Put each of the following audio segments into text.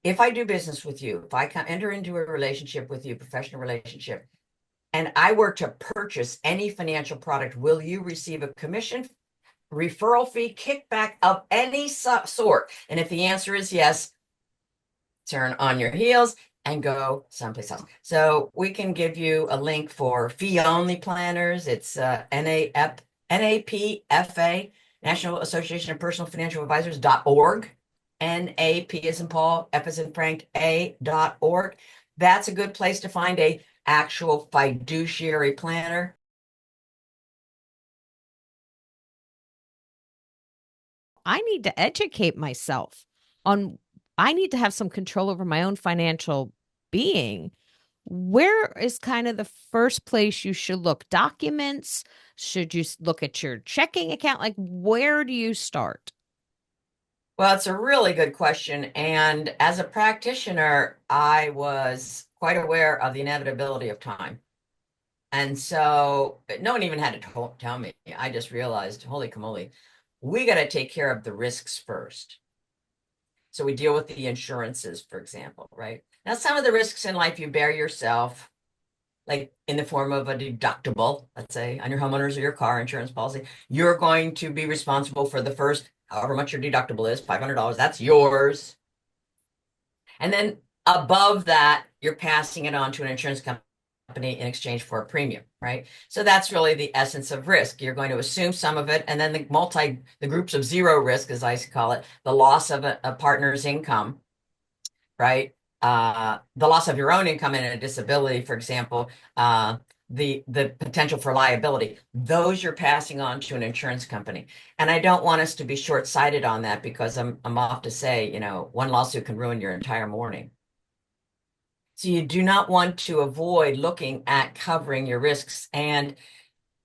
if I do business with you, if I enter into a relationship with you, professional relationship, and I were to purchase any financial product, will you receive a commission, referral fee, kickback of any sort? And if the answer is yes, turn on your heels and go someplace else. So we can give you a link for fee-only planners. It's NAPFA, National Association of Personal Financial Advisors.org. NAP as in Paul, F as in Frank, A.org. That's a good place to find a actual fiduciary planner. I need to educate myself on, I need to have some control over my own financial being. Where is kind of the first place you should look? Documents? Should you look at your checking account? Like, where do you start? Well, it's a really good question. And as a practitioner, I was quite aware of the inevitability of time. And so no one even had to tell me. I just realized, holy camoli, we got to take care of the risks first. So we deal with the insurances, for example, right? Now, some of the risks in life you bear yourself, like in the form of a deductible, let's say on your homeowners or your car insurance policy. You're going to be responsible for the first, however much your deductible is, $500, that's yours. And then above that, you're passing it on to an insurance company in exchange for a premium, right? So that's really the essence of risk. You're going to assume some of it, and then the groups of zero risk, as I call it, the loss of a partner's income, right? The loss of your own income and a disability, for example, the potential for liability, those you're passing on to an insurance company. And I don't want us to be short-sighted on that, because I'm off to say, one lawsuit can ruin your entire morning. So you do not want to avoid looking at covering your risks. And,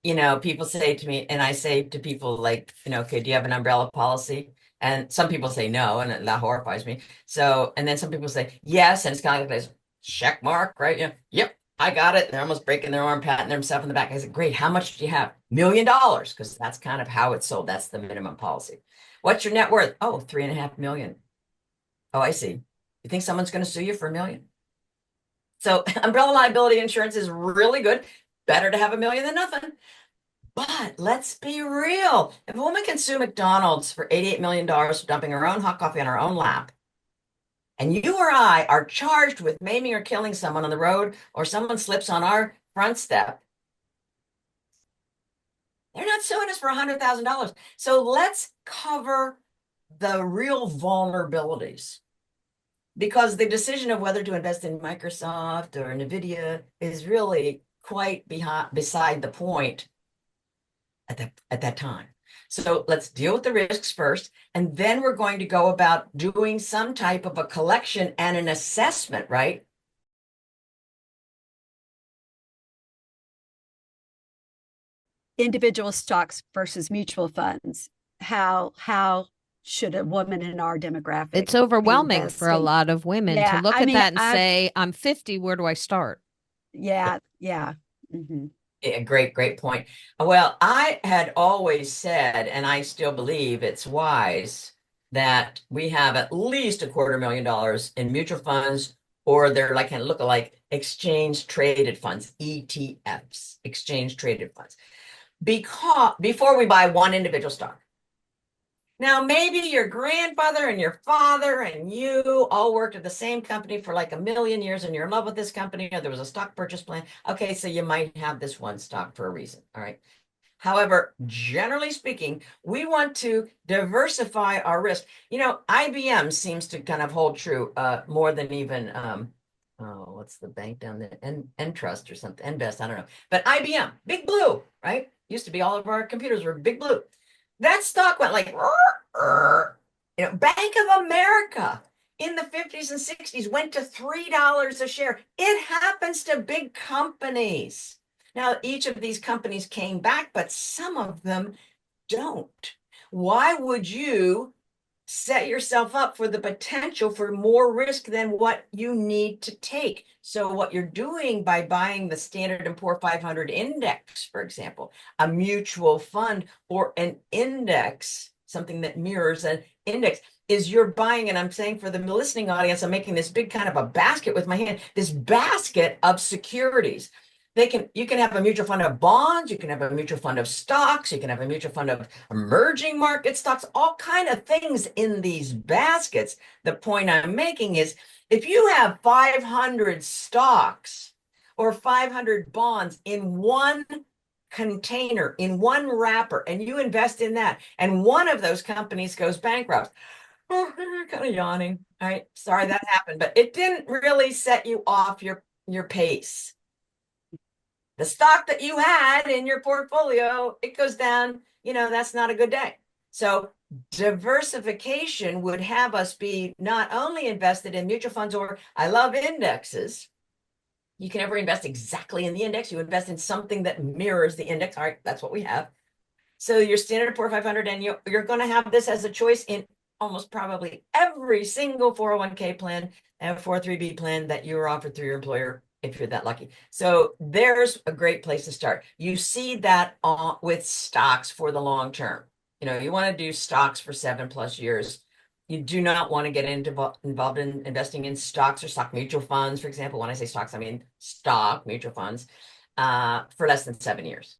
people say to me, and I say to people like, okay, do you have an umbrella policy? And some people say no, and that horrifies me. So, and then some people say yes, and it's kind of like this check mark, right? Yep, I got it. They're almost breaking their arm, patting themselves in the back. I said, great, how much do you have? $1 million, because that's kind of how it's sold. That's the minimum policy. What's your net worth? Oh, 3.5 million. Oh, I see. You think someone's going to sue you for $1 million? So umbrella liability insurance is really good. Better to have $1 million than nothing. But let's be real. If a woman can sue McDonald's for $88 million for dumping her own hot coffee on her own lap, and you or I are charged with maiming or killing someone on the road, or someone slips on our front step, they're not suing us for $100,000. So let's cover the real vulnerabilities, because the decision of whether to invest in Microsoft or Nvidia is really quite beside the point at that time. So let's deal with the risks first, and then we're going to go about doing some type of a collection and an assessment, right? Individual stocks versus mutual funds. How should a woman in our demographic It's be overwhelming for a investing? lot of women to Yeah, look I at mean, that and say, I'm 50, where do I start? yeah. Hmm. A great point. Well, I had always said, and I still believe it's wise, that we have at least $250,000 in mutual funds, or they're like kind of look alike exchange traded funds, ETFs, exchange traded funds, because before we buy one individual stock. Now, maybe your grandfather and your father and you all worked at the same company for like 1 million years, and you're in love with this company, or there was a stock purchase plan. Okay, so you might have this one stock for a reason. All right. However, generally speaking, we want to diversify our risk. IBM seems to kind of hold true more than even, oh, what's the bank down there? Entrust or something, Envest, I don't know. But IBM, Big Blue, right? Used to be all of our computers were Big Blue. That stock went like, Bank of America in the 50s and 60s went to $3 a share. It happens to big companies. Now, each of these companies came back, but some of them don't. Why would you set yourself up for the potential for more risk than what you need to take? So what you're doing by buying the Standard & Poor 500 index, for example, a mutual fund or an index something that mirrors an index, is you're buying, and I'm saying for the listening audience, I'm making this big kind of a basket with my hand, this basket of securities. You can have a mutual fund of bonds, you can have a mutual fund of stocks, you can have a mutual fund of emerging market stocks, all kind of things in these baskets. The point I'm making is if you have 500 stocks or 500 bonds in one container, in one wrapper, and you invest in that, and one of those companies goes bankrupt, oh, kind of yawning. All right, sorry that happened, but it didn't really set you off your pace. The stock that you had in your portfolio, it goes down, that's not a good day. So diversification would have us be not only invested in mutual funds, or I love indexes. You can never invest exactly in the index. You invest in something that mirrors the index. All right, that's what we have. So your Standard & Poor 500, and you're going to have this as a choice in almost probably every single 401k plan and 403b plan that you're offered through your employer, if you're that lucky. So there's a great place to start. You see that with stocks for the long term. You want to do stocks for 7+ years. You do not want to get involved in investing in stocks or stock mutual funds. For example, when I say stocks, I mean stock mutual funds for less than 7 years.